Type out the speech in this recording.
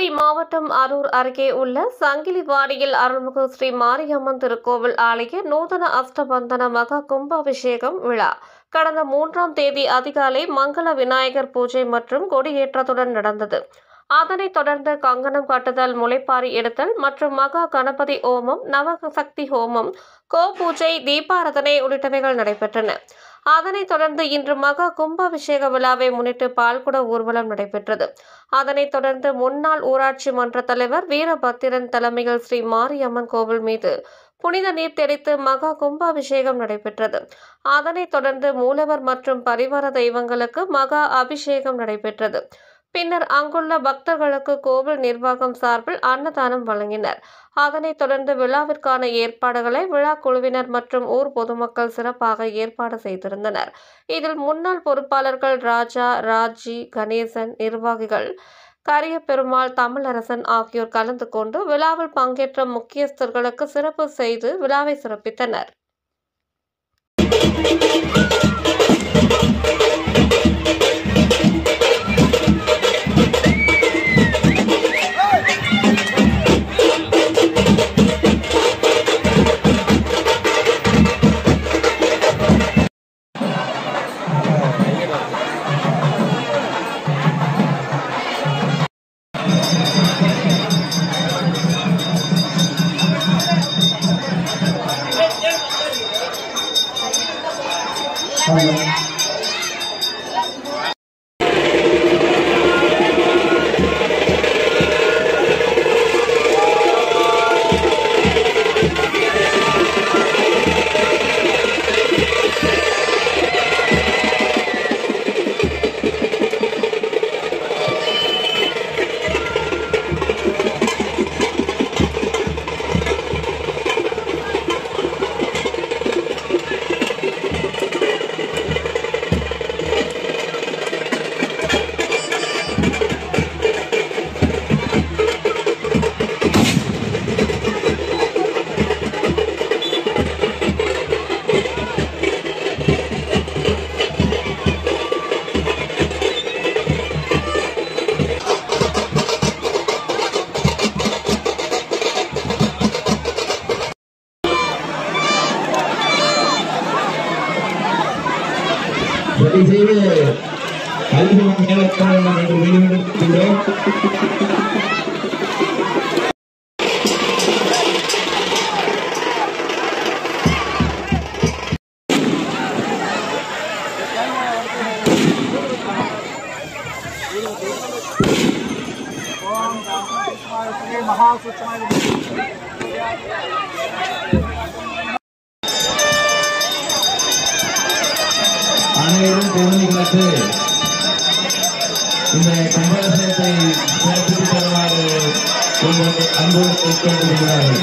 தூத்துக்குடி மாவட்டம் அரூர் அருகே உள்ள சங்கிலிவாடியில் அருள்மிகு ஸ்ரீ மாரியம்மன் திருக்கோவில் ஆலய நூதன அஷ்டபந்தன மகா கும்பாபிஷேகம் விழா கடந்த 3ஆம் தேதி அதிகாலை மங்கள விநாயகர் பூஜை மற்றும் கொடியேற்றத்துடன் நடந்தது. அதனைத் தொடர்ந்து கங்கணம் கட்டுதல், முளைப்பாரி எடுத்தல் மற்றும் மகா கணபதி ஹோமம், நவசக்தி ஹோமம், கோபூஜை, தீபாராதனை உள்ளிட்டவைகள் நடைபெற்றன. அதனைத் தொடர்ந்து இன்று மகா கும்பாபிஷேக விழாவை முன்னிட்டு பால்குட ஊர்வலம் நடைபெற்றது. அதனைத் தொடர்ந்து முன்னாள் ஊராட்சி மன்ற தலைவர் வீரபத்திரன் தலைமையில் ஸ்ரீ மாரியம்மன் கோவில் மீது புனித நீர் தெளித்து மகா கும்பாபிஷேகம் நடைபெற்றது. அதனைத் தொடர்ந்து மூலவர் மற்றும் பரிவார தெய்வங்களுக்கு மகா அபிஷேகம் நடைபெற்றது. பின்னர் அங்குள்ள பக்தர்களுக்கு கோவில் நிர்வாகம் சார்பில் அன்னதானம் வழங்கினர். அதனைத் தொடர்ந்து விழாவிற்கான ஏற்பாடுகளை விழா குழுவினர் மற்றும் ஊர் பொதுமக்கள் சிறப்பாக ஏற்பாடு செய்திருந்தனர். இதில் முன்னாள் பொறுப்பாளர்கள் ராஜா, ராஜி, கணேசன், நிர்வாகிகள் கரியபெருமாள், தமிழரசன் ஆகியோர் கலந்து கொண்டு விழாவில் பங்கேற்ற முக்கியஸ்தர்களுக்கு சிறப்பு செய்து விழாவை சிறப்பித்தனர். அனைவரும் பொதுமக்களுக்கு இந்த கும்பாபிஷேகத்தை சிறப்பித்து தருமாறு அன்போடு கேட்டுக்கொள்கிறார்கள்.